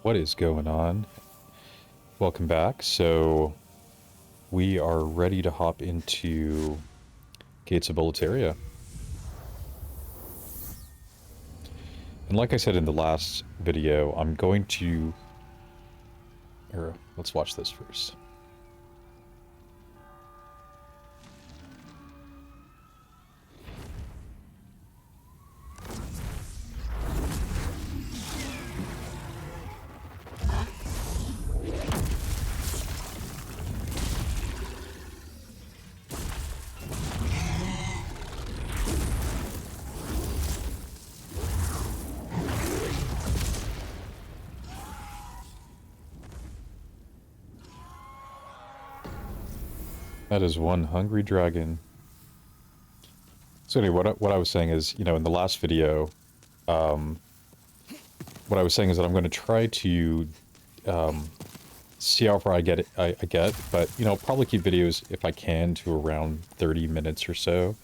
What is going on? Welcome back. So we are ready to hop into Gates of Bolataria. And like I said in the last video, I'm going to... Or, let's watch this first. That is one hungry dragon. So anyway, what I was saying is, you know, in the last video, what I was saying is that I'm going to try to see how far I get, but, you know, probably keep videos, if I can, to around 30 minutes or so.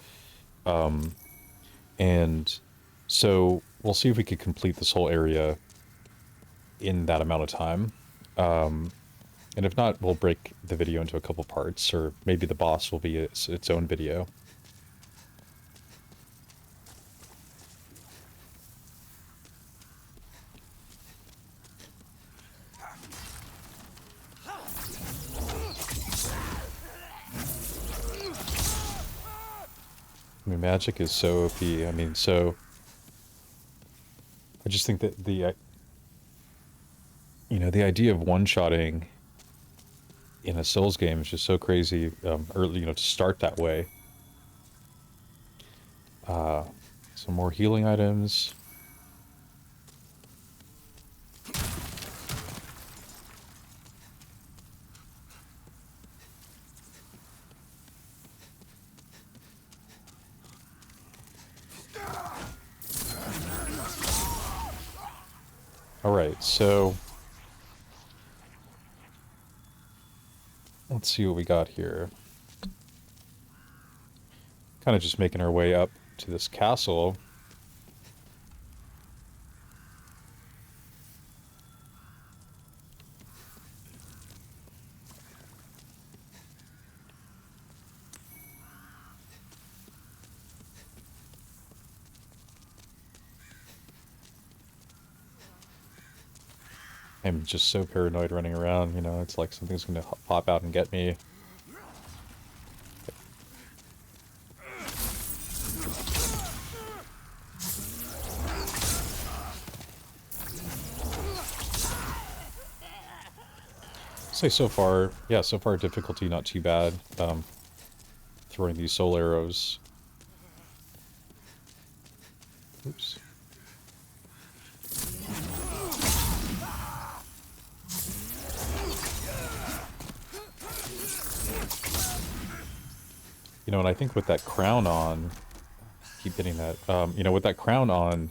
And so we'll see if we could complete this whole area in that amount of time. And if not, we'll break the video into a couple parts, or maybe the boss will be its own video. I mean, magic is so OP. I mean, so... I just think that the... you know, the idea of one-shotting in a Souls game is just so crazy, early, you know, to start that way. Some more healing items. Alright, so... let's see what we got here. Kind of just making our way up to this castle. I'm just so paranoid running around, you know, it's like something's gonna pop out and get me. Say so far, yeah, so far difficulty not too bad. Throwing these soul arrows. Oops. You know, and I think with that crown on, keep hitting that, you know, with that crown on,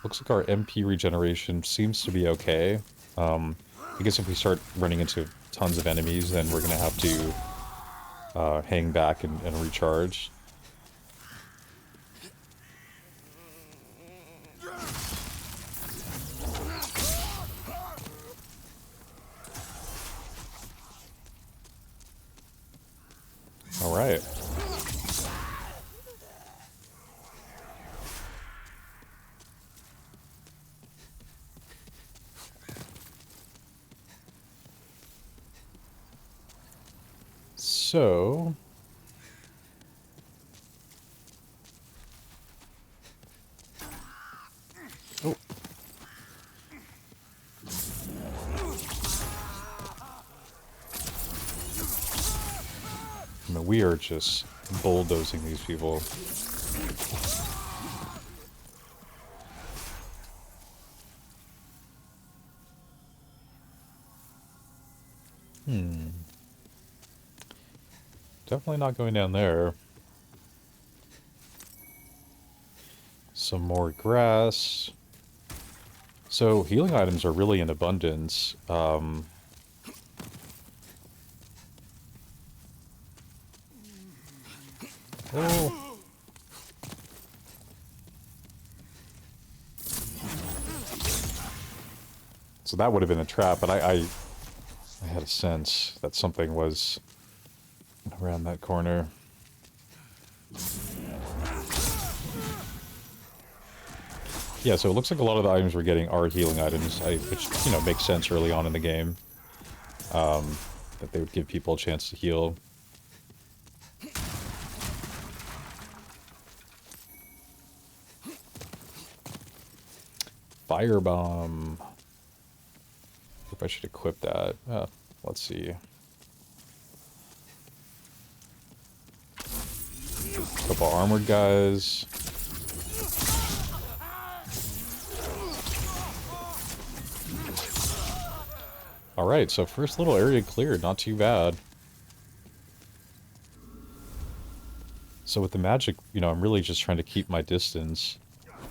looks like our MP regeneration seems to be okay. I guess if we start running into tons of enemies, then we're gonna have to hang back and recharge. All right. So... oh. I mean, we are just bulldozing these people. Definitely not going down there. Some more grass. So, healing items are really in abundance. Oh. So that would have been a trap, but I had a sense that something was around that corner. Yeah, so it looks like a lot of the items we're getting are healing items, which, you know, makes sense early on in the game. That they would give people a chance to heal. Firebomb. If I should equip that. Let's see. Couple armored guys. Alright, so first little area cleared, not too bad. So with the magic, you know, I'm really just trying to keep my distance.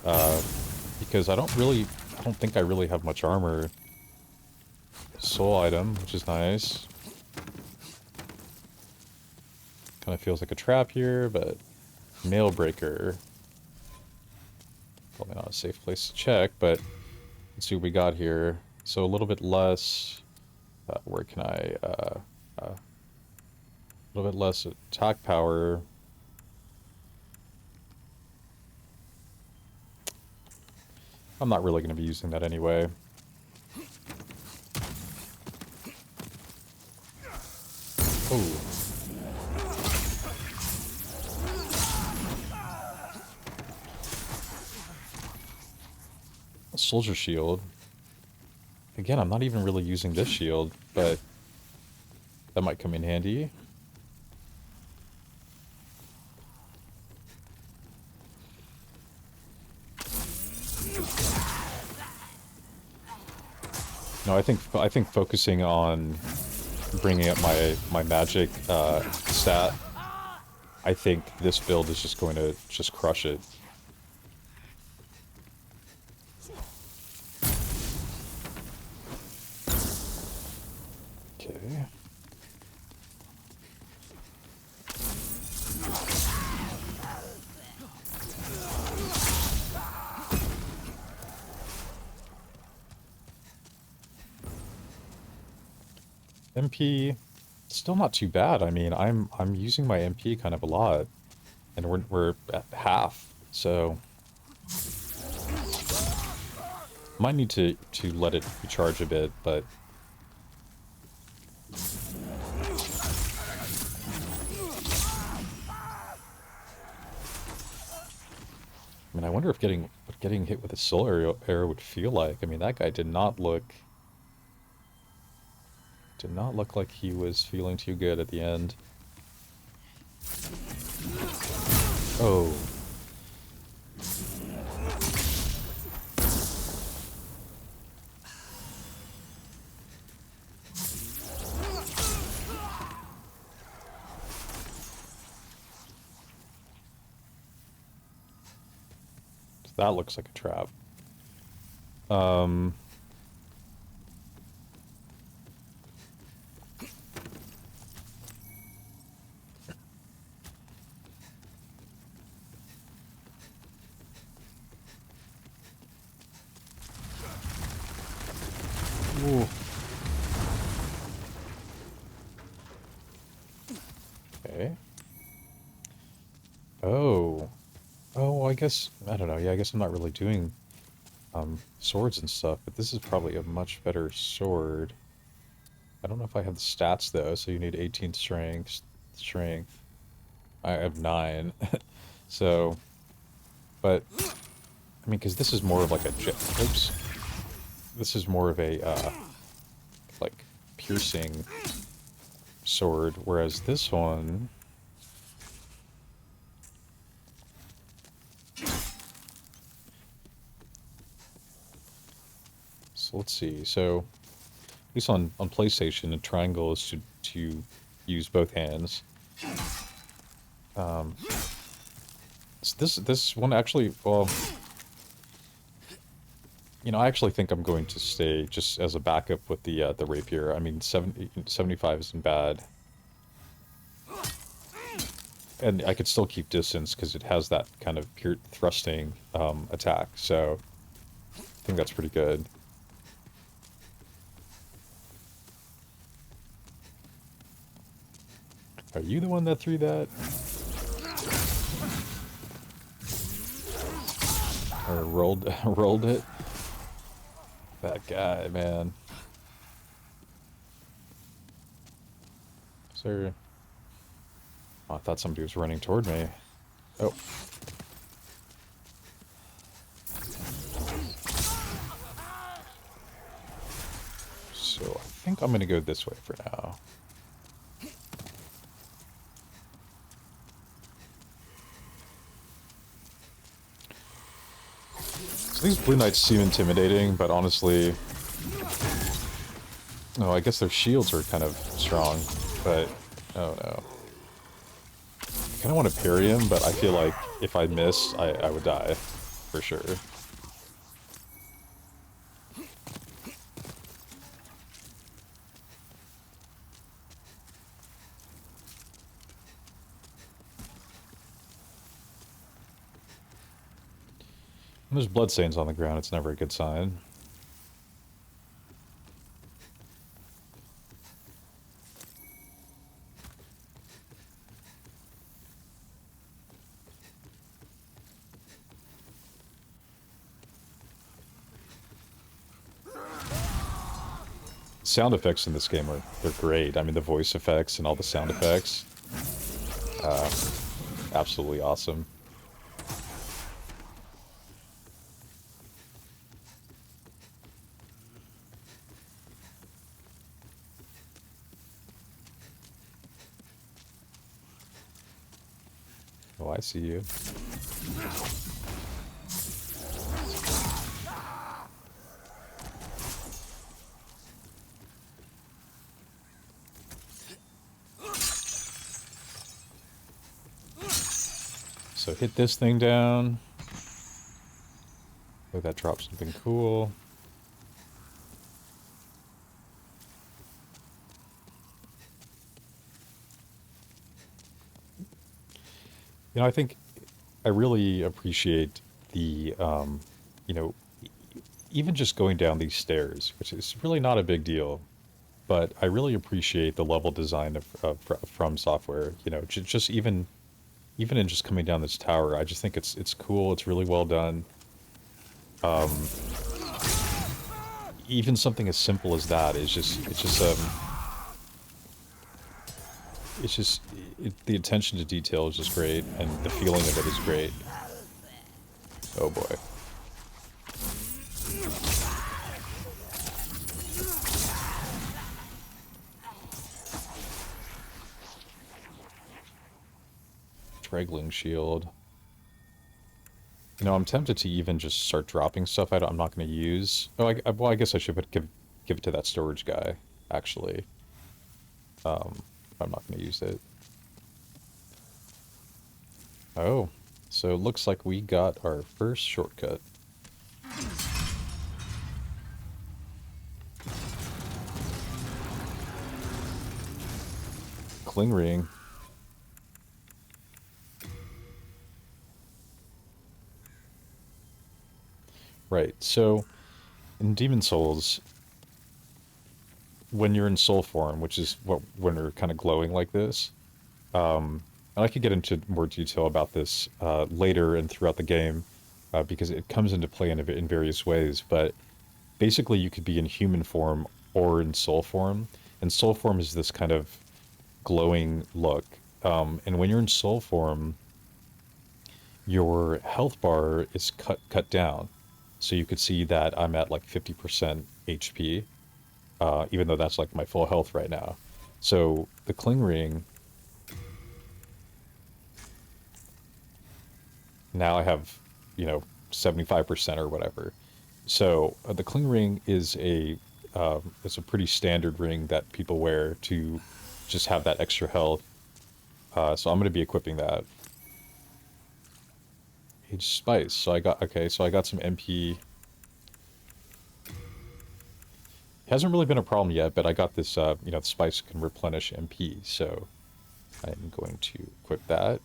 Because I don't think I really have much armor. Soul item, which is nice. Kind of feels like a trap here, but... Nail breaker. Probably not a safe place to check, but... Let's see what we got here. So a little bit less... where can I... a little bit less attack power. I'm not really going to be using that anyway. Oh. A soldier shield. Again, I'm not even really using this shield, but that might come in handy. No, I think focusing on bringing up my magic stat, I think this build is just going to just crush it. Okay. MP, still not too bad. I mean, I'm using my MP kind of a lot, and we're at half, so might need to let it recharge a bit, but I mean, I wonder if getting hit with a soul arrow would feel like. I mean, that guy did not look like he was feeling too good at the end. Oh. That looks like a trap. Ooh. Okay. Oh. Oh, I guess, I don't know. Yeah, I guess I'm not really doing swords and stuff, but this is probably a much better sword. I don't know if I have the stats though, so you need 18 strength. I have 9. So, but I mean, because this is more of like a oops. This is more of a like piercing sword, whereas this one, so let's see. So at least on PlayStation, a triangle is to use both hands. So this one actually, well, you know, I actually think I'm going to stay just as a backup with the rapier. I mean, 75 isn't bad. And I could still keep distance because it has that kind of pure thrusting attack, so I think that's pretty good. Are you the one that threw that? Or rolled it? That guy, man. Sir. Oh, I thought somebody was running toward me. Oh. So I think I'm gonna go this way for now. So these blue knights seem intimidating, but honestly... Oh, I guess their shields are kind of strong, but... Oh no. I kind of want to parry him, but I feel like if I miss, I would die. For sure. When there's bloodstains on the ground, it's never a good sign. Sound effects in this game they're great. I mean, the voice effects and all the sound effects. Absolutely awesome. Oh, I see you. So hit this thing down. Oh, that drops something cool. You know, I think I really appreciate the, you know, even just going down these stairs, which is really not a big deal, but I really appreciate the level design of FromSoftware. You know, just even in just coming down this tower, I just think it's cool. It's really well done. Even something as simple as that is the attention to detail is just great, and the feeling of it is great. Oh boy. Straggling shield. You know, I'm tempted to even just start dropping stuff I'm not going to use. Oh, well, I guess I should give it to that storage guy, actually. I'm not going to use it. Oh, so it looks like we got our first shortcut. Cling ring. Right, so in Demon Souls, when you're in soul form, which is when you're kind of glowing like this, and I could get into more detail about this later and throughout the game, because it comes into play in various ways, but basically you could be in human form or in soul form, and soul form is this kind of glowing look, and when you're in soul form, your health bar is cut down. So you could see that I'm at like 50% HP, even though that's like my full health right now. So the cling ring, now I have, you know, 75% or whatever. So the cling ring is it's a pretty standard ring that people wear to just have that extra health. So I'm going to be equipping that. Age spice. So I got some MP. Hasn't really been a problem yet, but I got this, you know, the spice can replenish MP, so I'm going to equip that.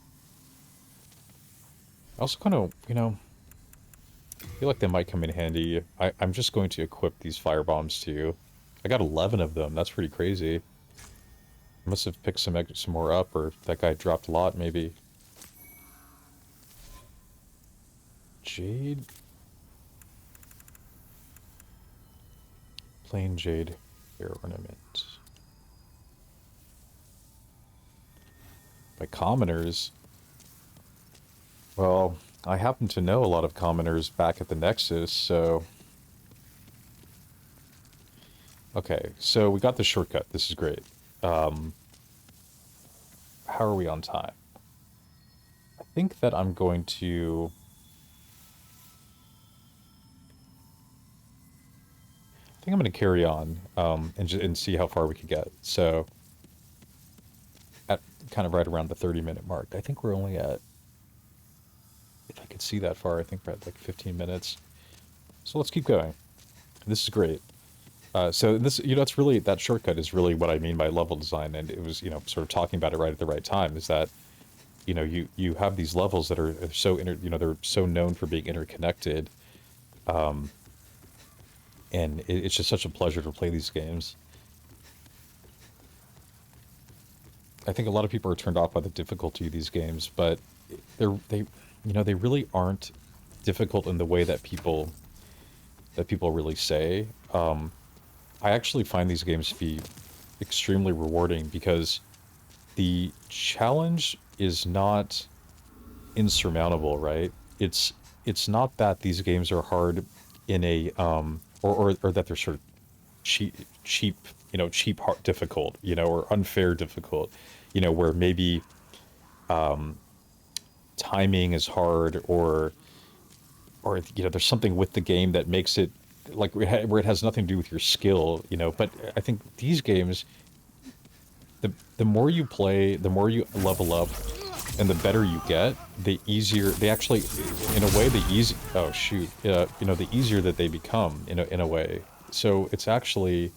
I also kind of, you know, feel like they might come in handy. I'm just going to equip these fire bombs too. I got 11 of them. That's pretty crazy. Must have picked some more up, or that guy dropped a lot, maybe. Jade? Plain jade hair ornament. By commoners? Well, I happen to know a lot of commoners back at the Nexus, so... Okay, so we got the shortcut. This is great. How are we on time? I think that I'm going to... I think I'm going to carry on and see how far we can get. So, at kind of right around the 30-minute mark. I think we're only at... If I could see that far, I think we're at like 15 minutes. So let's keep going. This is great. So this, it's really, that shortcut is really what I mean by level design, and it was, sort of talking about it right at the right time, is that, you have these levels that are so, they're so known for being interconnected, and it's just such a pleasure to play these games. I think a lot of people are turned off by the difficulty of these games, but they really aren't difficult in the way that people really say. I actually find these games to be extremely rewarding because the challenge is not insurmountable, right? It's not that these games are hard in a or that they're sort of cheap hard difficult, or unfair difficult, where maybe timing is hard, or there's something with the game that makes it like where it has nothing to do with your skill, but I think these games, the more you play, the more you level up, and the better you get, the easier they actually, in a way, the easier that they become in a way. So it's actually,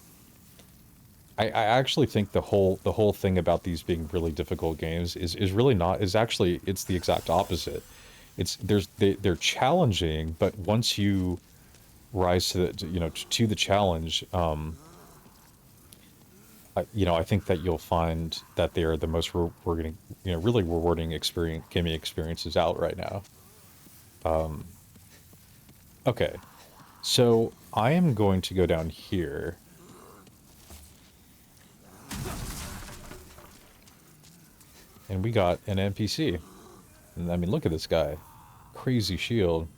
I actually think the whole thing about these being really difficult games is really not, is actually, it's the exact opposite. They're challenging, but once you rise to the challenge, I think that you'll find that they are the most rewarding, really rewarding gaming experiences out right now. Okay, so I am going to go down here. And we got an NPC. And I mean, look at this guy. Crazy shield.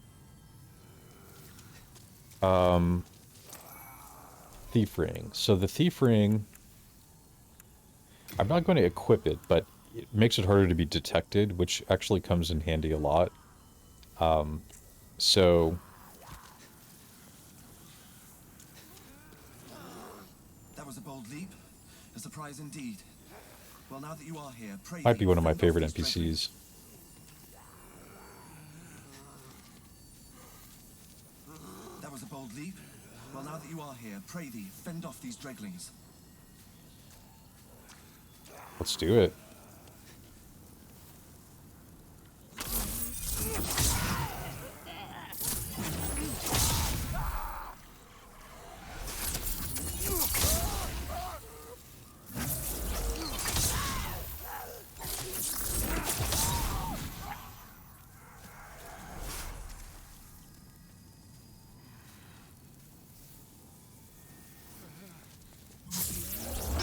Thief ring. So the thief ring, I'm not going to equip it, but it makes it harder to be detected, which actually comes in handy a lot. So that was a bold leap, a surprise indeed. Well, now that you are here, pray might be one of my favorite NPCs. That was a bold leap. Well, now that you are here, pray thee, fend off these dreglings. Let's do it.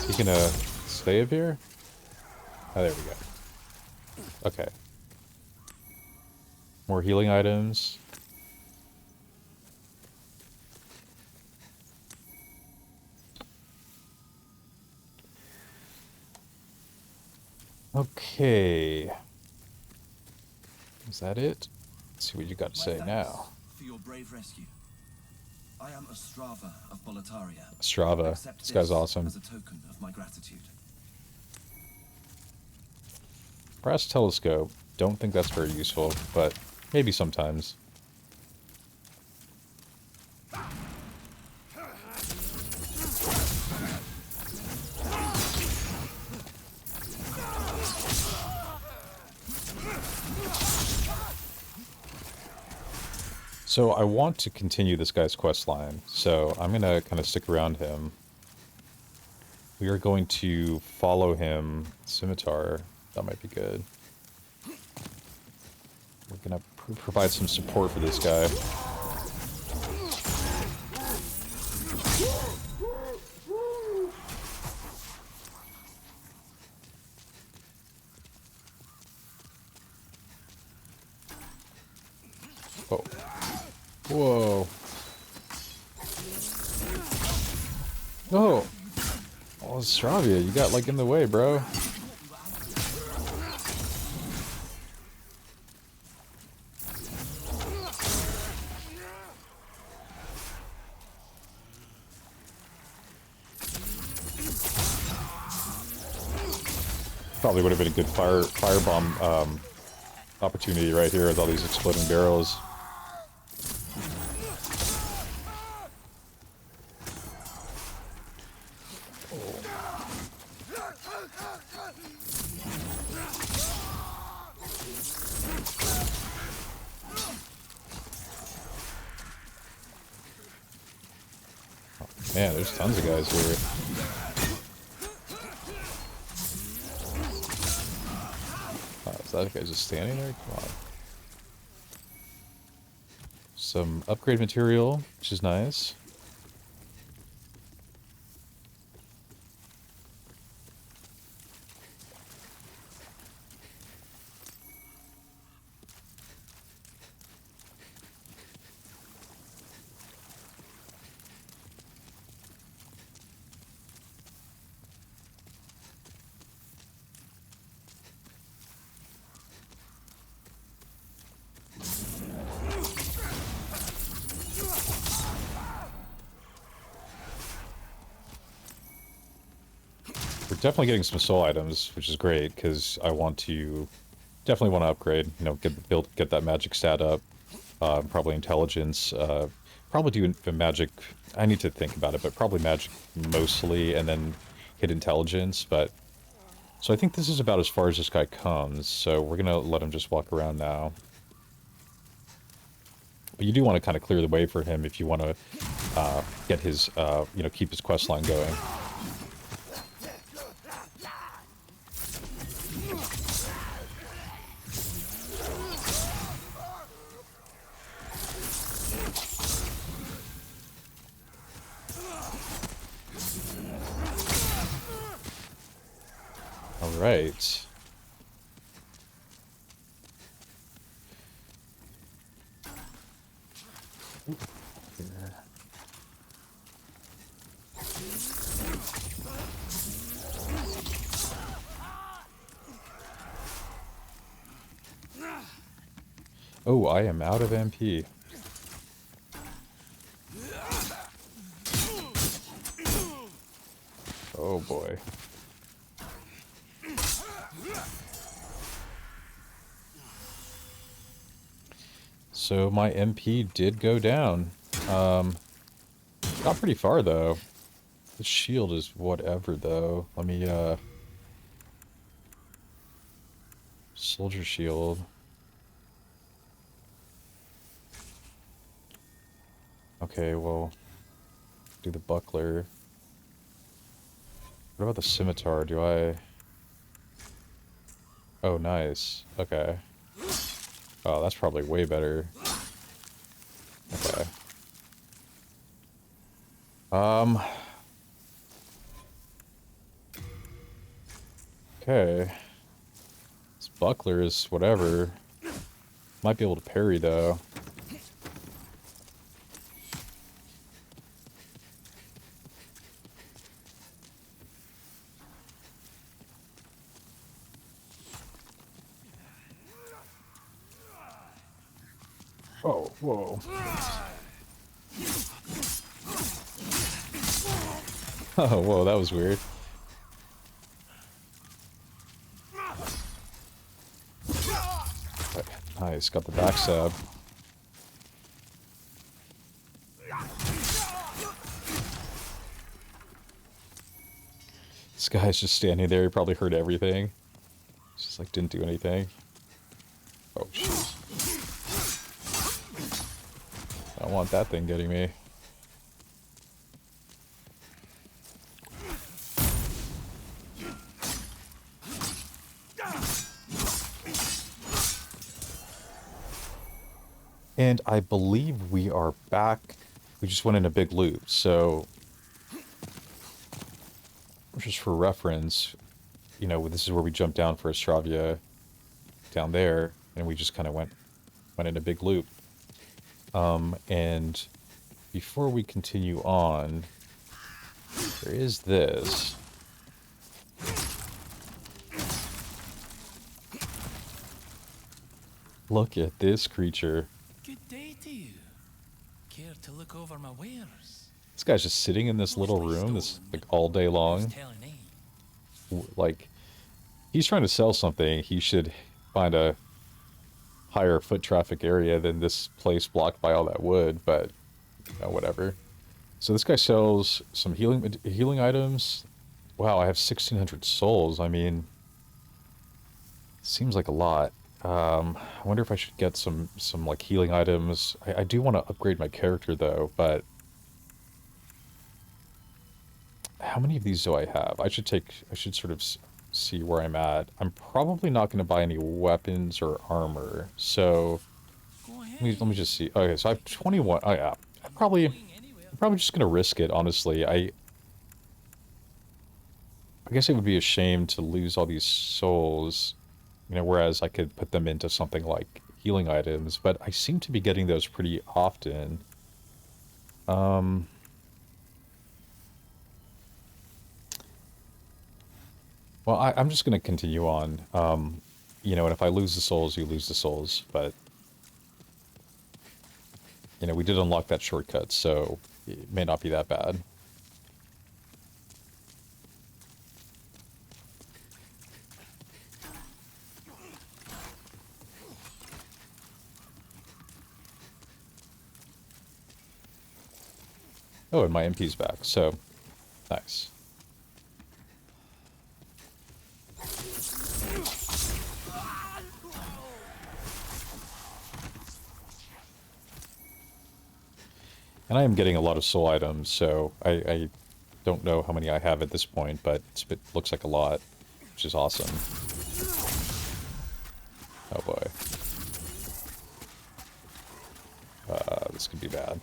You gonna stay up here? Oh, there we go. Okay. More healing items. Okay. Is that it? Let's see what you got to say now. For your brave rescue. I am Ostrava of Bolataria. Ostrava. This guy's awesome. As a token of my gratitude. Brass telescope. Don't think that's very useful, but maybe sometimes. So I want to continue this guy's quest line, so I'm gonna kind of stick around him. We are going to follow him. Scimitar. That might be good. We're gonna provide some support for this guy. Oh. Whoa. Oh. Oh, Stravia, you got like in the way, bro. Probably would have been a good firebomb opportunity right here with all these exploding barrels. Man, there's tons of guys here. Is that guy just standing there? Come on. Some upgrade material, which is nice. We're definitely getting some soul items, which is great, because I want to... Definitely want to upgrade, you know, get that magic stat up. Probably intelligence. Probably do a magic... I need to think about it, but probably magic mostly, and then hit intelligence, but... So I think this is about as far as this guy comes, so we're gonna let him just walk around now. But you do want to kind of clear the way for him if you want to get his, you know, keep his quest line going. All right. Oh, I am out of MP. Oh boy. So my MP did go down. Got pretty far though. The shield is whatever though. Let me soldier shield. Okay, well, do the buckler. What about the scimitar? Do I... Oh, nice. Okay. Oh, that's probably way better. Okay. Okay. This buckler is whatever. Might be able to parry, though. Oh, whoa. Oh, whoa, that was weird. Nice, got the backstab. This guy's just standing there, he probably heard everything. He's just like, didn't do anything. Oh, shit. I don't want that thing getting me. And I believe we are back. We just went in a big loop, so just for reference, you know, this is where we jumped down for Astravia down there, and we just kind of went in a big loop. And before we continue on, there is this. Look at this creature. Good day to you. Care to look over my wares? This guy's just sitting in this little room, this like all day long. Like, he's trying to sell something. He should find a higher foot traffic area than this place blocked by all that wood, but you know, whatever. So this guy sells some healing items. Wow, I have 1,600 souls. I mean, seems like a lot. I wonder if I should get some like healing items. I do want to upgrade my character though, but how many of these do I have? I should sort of see where I'm at. I'm probably not going to buy any weapons or armor. So let me just see. Okay, so I have 21. Oh yeah, I'm probably just going to risk it, honestly. I guess it would be a shame to lose all these souls. You know, whereas I could put them into something like healing items, but I seem to be getting those pretty often. Well, I'm just going to continue on. You know, and if I lose the souls, you lose the souls, but you know, we did unlock that shortcut, so it may not be that bad. Oh, and my MP's back, so nice. And I am getting a lot of soul items, so I don't know how many I have at this point, but it looks like a lot, which is awesome. Oh boy. This could be bad.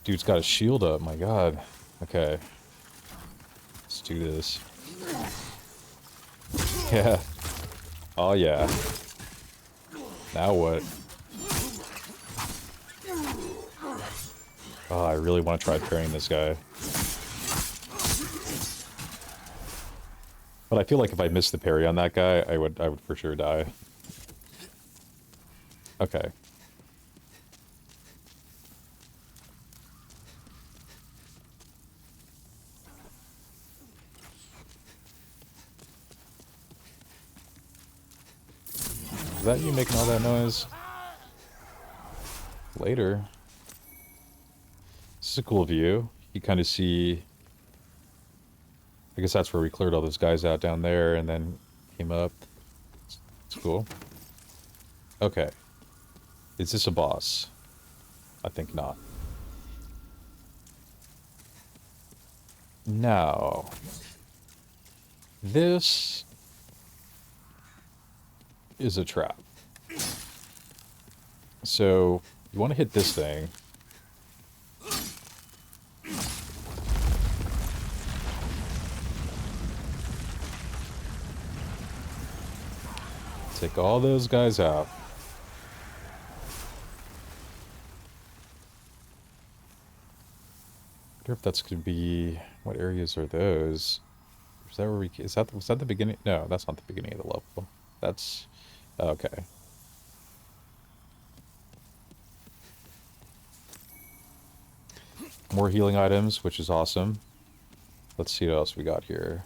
Dude's got a shield up, my god. Okay. Let's do this. Yeah. Oh yeah. Now what? Oh, I really want to try parrying this guy. But I feel like if I missed the parry on that guy, I would for sure die. Okay. Is that you making all that noise? Later. This is a cool view. You kind of see... I guess that's where we cleared all those guys out down there and then came up. It's cool. Okay. Is this a boss? I think not. Now... This... is a trap. So, you want to hit this thing. Take all those guys out. I wonder if that's going to be... What areas are those? Is that where we... was that the beginning? No, that's not the beginning of the level. That's... Okay. More healing items, which is awesome. Let's see what else we got here.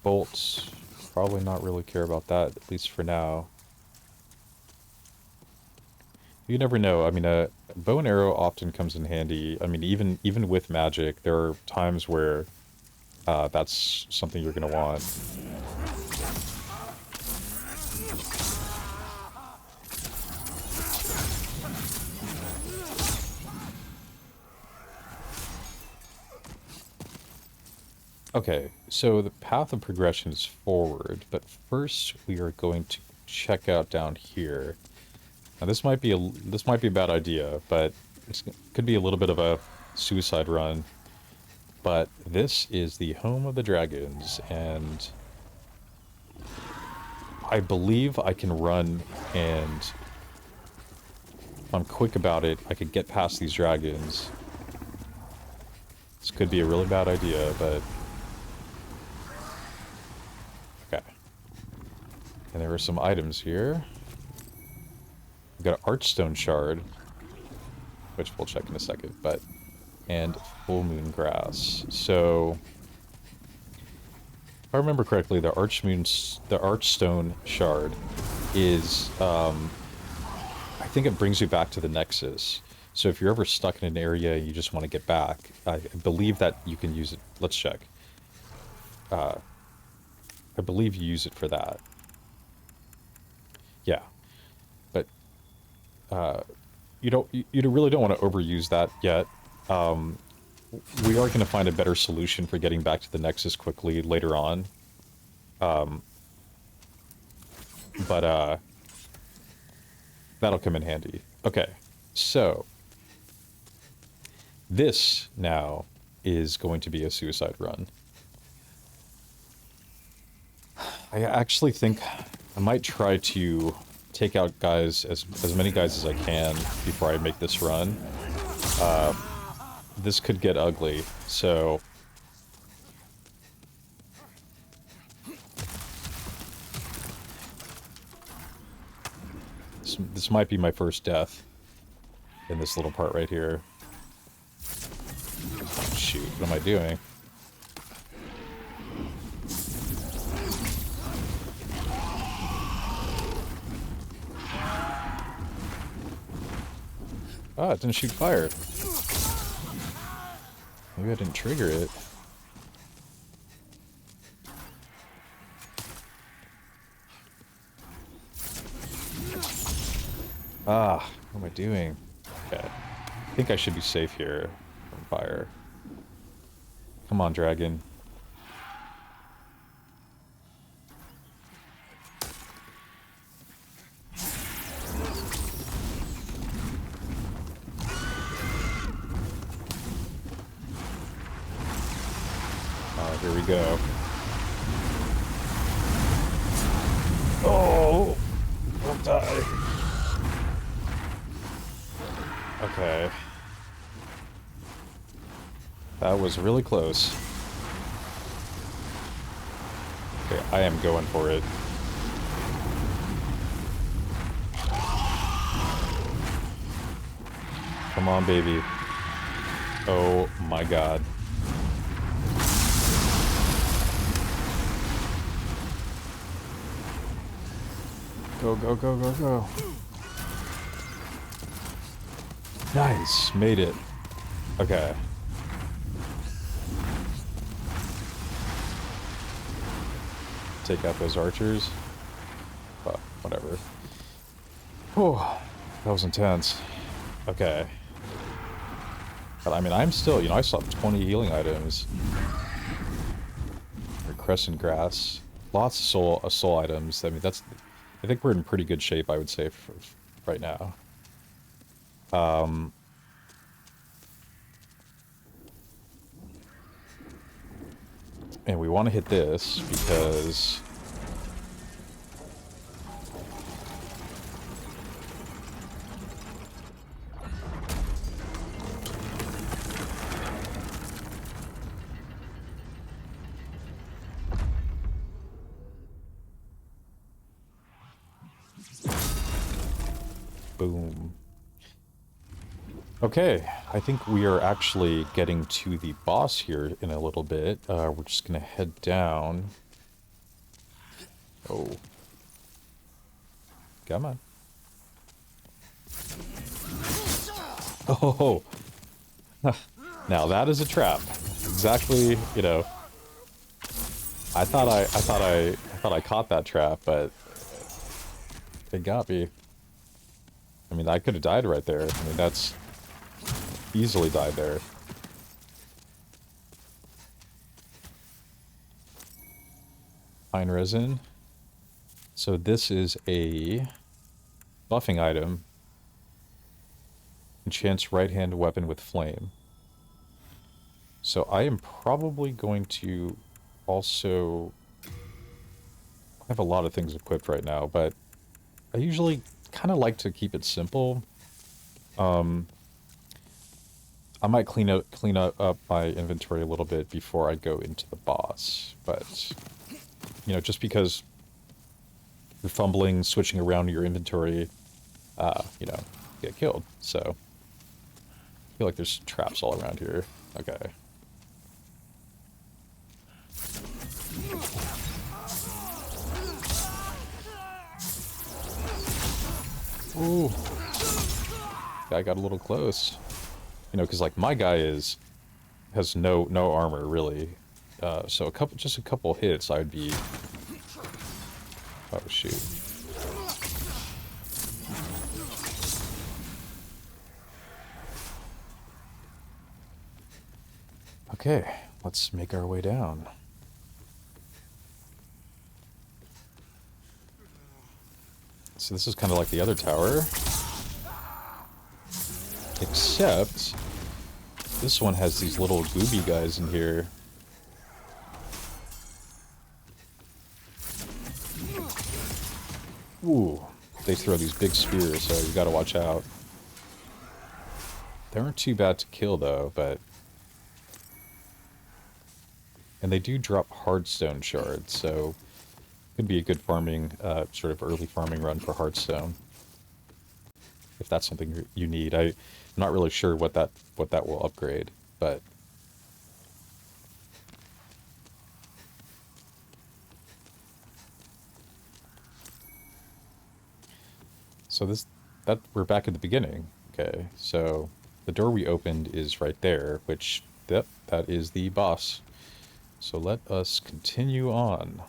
Bolts. Probably not really care about that, at least for now. You never know. I mean, a bow and arrow often comes in handy. I mean, even with magic, there are times where that's something you're going to want. Okay, so the path of progression is forward, but first we are going to check out down here. Now this might be a bad idea, but it could be a little bit of a suicide run. But this is the home of the dragons, and I believe I can run, and if I'm quick about it, I could get past these dragons. This could be a really bad idea, but okay. And there are some items here. We've got an archstone shard, which we'll check in a second, but and full moon grass. So if I remember correctly, the archstone shard is I think it brings you back to the Nexus. So if you're ever stuck in an area and you just want to get back, I believe that you can use it. Let's check. I believe you use it for that. Yeah. But you really don't want to overuse that yet. We are going to find a better solution for getting back to the Nexus quickly later on. But that'll come in handy. Okay, so this now is going to be a suicide run. I actually think I might try to take out guys, as many guys as I can before I make this run. This could get ugly, so this might be my first death in this little part right here. Shoot, what am I doing? Ah, it didn't shoot fire. Maybe I didn't trigger it. Ah, what am I doing? Okay. I think I should be safe here from fire. Come on, dragon. Here we go. Oh! Don't die. Okay. That was really close. Okay, I am going for it. Come on, baby. Oh my god. Go, go, go, go, go. Nice, made it. Okay. Take out those archers. But whatever. Oh, that was intense. Okay. But I mean, I'm still, I still have 20 healing items. Crescent grass. Lots of soul items. I mean, I think we're in pretty good shape, I would say, for right now. And we want to hit this because boom. Okay, I think we are actually getting to the boss here in a little bit. We're just gonna head down. Oh. Come on. Oh. Now that is a trap. Exactly, I thought I caught that trap, but it got me. I mean, I could have died right there. I mean, that's easily died there. pine resin. So this is a buffing item. Enchants right-hand weapon with flame. So I am probably going to also... I have a lot of things equipped right now, but I usually kind of like to keep it simple. I might clean up my inventory a little bit before I go into the boss, but you know, just because you're fumbling, switching around your inventory, you know, get killed. So I feel like there's traps all around here. Okay. Ooh. Guy got a little close. You know, because like my guy has no armor really. So just a couple hits I'd be... Oh shoot. Okay, let's make our way down. So this is kind of like the other tower. Except this one has these little gooby guys in here. Ooh, they throw these big spears, so you gotta watch out. They aren't too bad to kill though, but... And they do drop hardstone shards, so... Could be a good farming, sort of early farming run for hardstone. If that's something you need. I'm not really sure what that will upgrade, but... So we're back at the beginning. Okay, so the door we opened is right there, which, yep, that is the boss. So let us continue on.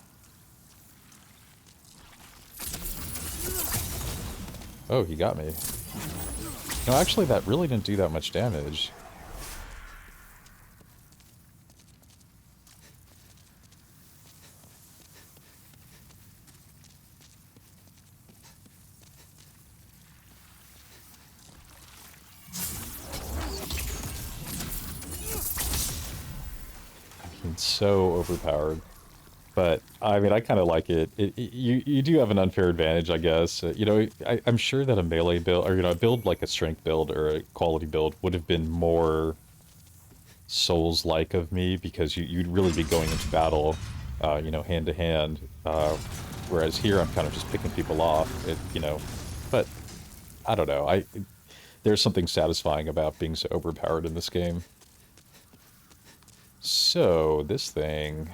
Oh, he got me. No, actually, that really didn't do that much damage. It's so overpowered. But, I mean, I kind of like it. You do have an unfair advantage, I guess. You know, I'm sure that a melee build, or, you know, a build like a strength build or a quality build would have been more Souls-like of me, because you'd really be going into battle, you know, hand to hand. Whereas here, I'm kind of just picking people off, you know. But, I don't know. There's something satisfying about being so overpowered in this game. So, this thing...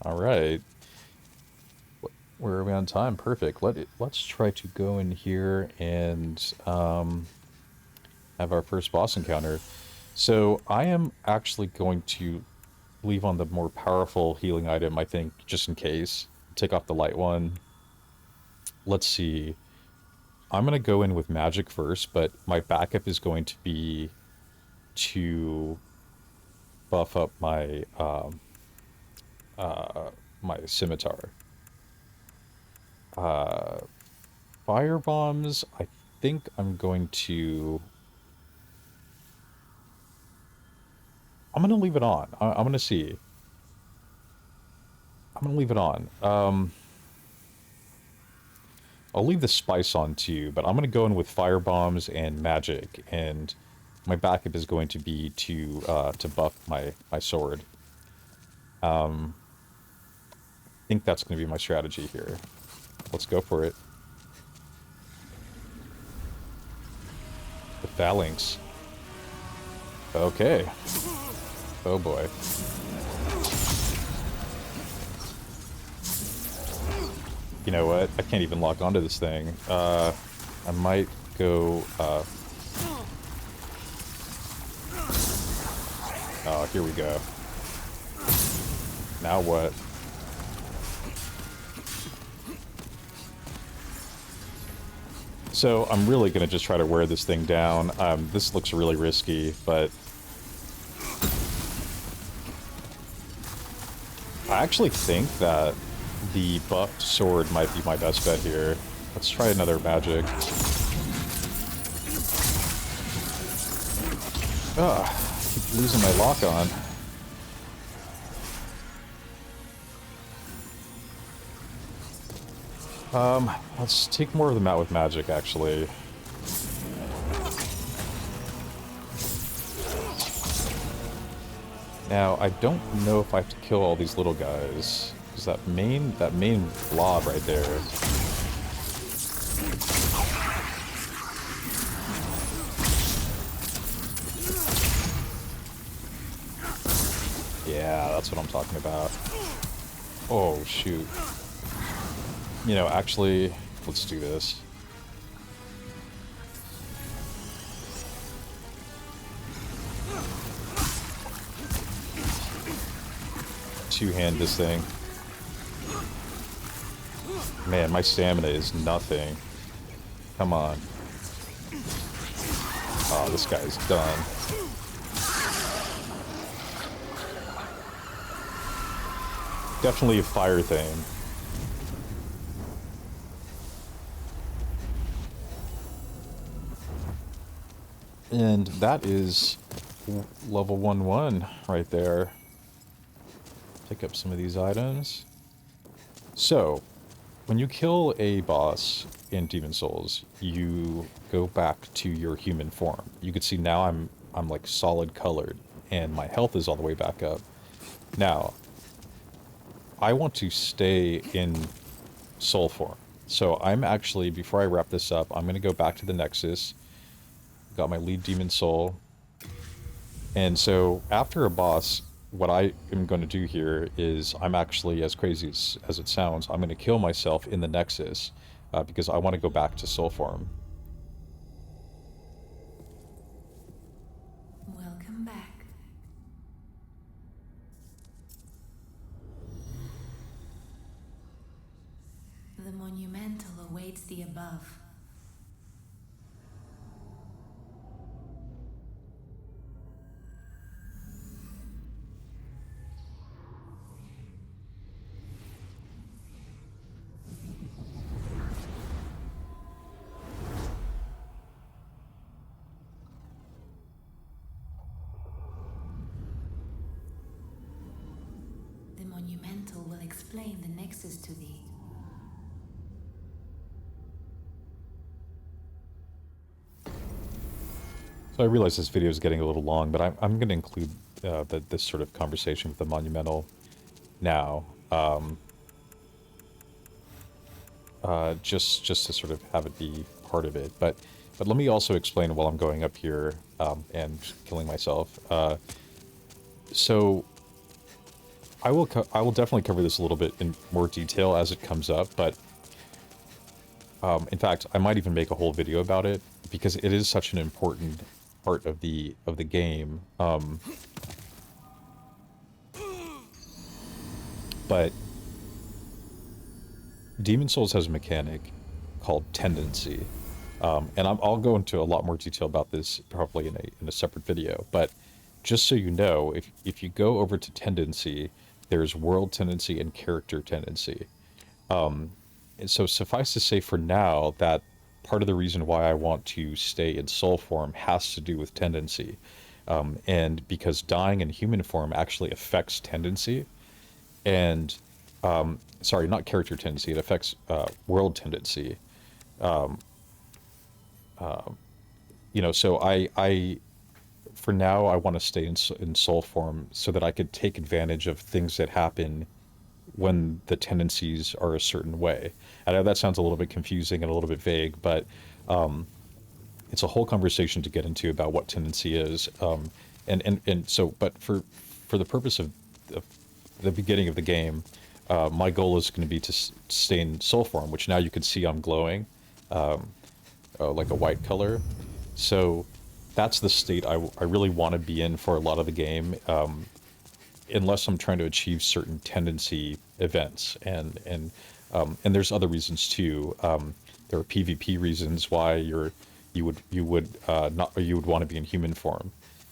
Alright. Where are we on time? Perfect. Let's try to go in here and have our first boss encounter. So I am actually going to leave on the more powerful healing item, I think, just in case. Take off the light one. Let's see. I'm going to go in with magic first, but my backup is going to be to buff up my my scimitar. Fire bombs, I think I'm going to... I'm going to leave it on. I'm going to see. I'm going to leave it on. I'll leave the spice on too, but I'm going to go in with fire bombs and magic, and my backup is going to be to buff my sword. I think that's going to be my strategy here. Let's go for it. The phalanx. Okay. Oh boy. You know what? I can't even lock onto this thing. I might go... Oh, here we go. Now what? So I'm really going to just try to wear this thing down. This looks really risky, but... I actually think that the buffed sword might be my best bet here. Let's try another magic. Keep losing my lock on. Let's take more of them out with magic, actually. Now, I don't know if I have to kill all these little guys, because that main blob right there. Yeah, that's what I'm talking about. Oh, shoot. You know, actually, let's do this. Two-hand this thing. Man, my stamina is nothing. Come on. Oh, this guy's done. Definitely a fire thing. And that is level 1-1 right there. Pick up some of these items. So, when you kill a boss in Demon Souls, you go back to your human form. You can see now I'm like solid colored, and my health is all the way back up. Now, I want to stay in soul form. So I'm actually, before I wrap this up, I'm going to go back to the Nexus. Got my lead demon soul. And so after a boss, what I am going to do here is I'm actually, as crazy as it sounds, I'm going to kill myself in the Nexus because I want to go back to soul form. Welcome back. The monumental awaits the above. The monumental will explain the nexus to thee. So I realize this video is getting a little long, but I'm going to include this sort of conversation with the monumental now. Just to sort of have it be part of it. But let me also explain while I'm going up here and killing myself. So I will definitely cover this a little bit in more detail as it comes up, but in fact, I might even make a whole video about it because it is such an important part of the game. But Demon Souls has a mechanic called tendency, and I'll go into a lot more detail about this probably in a separate video. But just so you know, if you go over to tendency, there's world tendency and character tendency. And so suffice to say for now that part of the reason why I want to stay in soul form has to do with tendency. And because dying in human form actually affects tendency. And, sorry, not character tendency, it affects world tendency. You know, so I for now, I want to stay in soul form so that I could take advantage of things that happen when the tendencies are a certain way. I know that sounds a little bit confusing and a little bit vague, but it's a whole conversation to get into about what tendency is. And so, but for the purpose of the beginning of the game, my goal is going to be to stay in soul form, which now you can see I'm glowing, like a white color. So that's the state I really want to be in for a lot of the game, unless I'm trying to achieve certain tendency events, and there's other reasons too. There are PvP reasons why you would want to be in human form.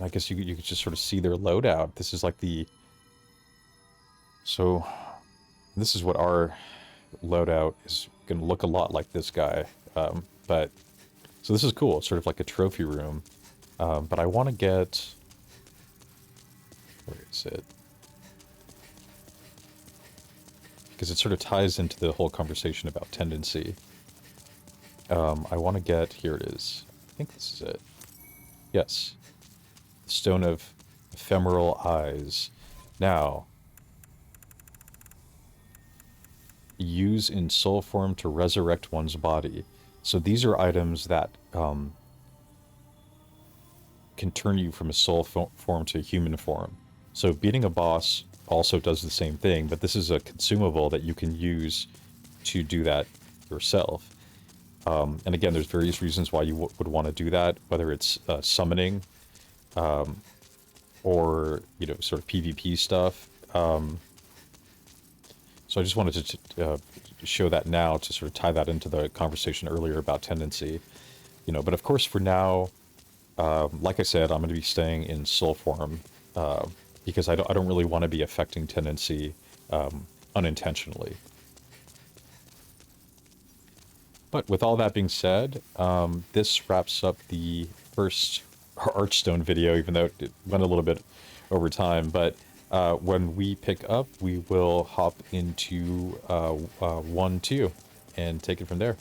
I guess you could just sort of see their loadout. This is like the... So, this is what our loadout is going to look a lot like this guy. But, so this is cool. It's sort of like a trophy room. But I want to get... Where is it? Because it sort of ties into the whole conversation about tendency. I want to get... Here it is. I think this is it. Yes. Stone of Ephemeral Eyes. Now, use in soul form to resurrect one's body. So these are items that can turn you from a soul form to a human form. So beating a boss also does the same thing, but this is a consumable that you can use to do that yourself. And again, there's various reasons why you would want to do that, whether it's summoning, or, you know, sort of PvP stuff. So I just wanted to show that now to sort of tie that into the conversation earlier about tendency. You know, but of course for now, like I said, I'm going to be staying in soul form, because I don't really want to be affecting tendency unintentionally. But with all that being said, this wraps up the first Archstone video, even though it went a little bit over time. But when we pick up, we will hop into 1-2 and take it from there.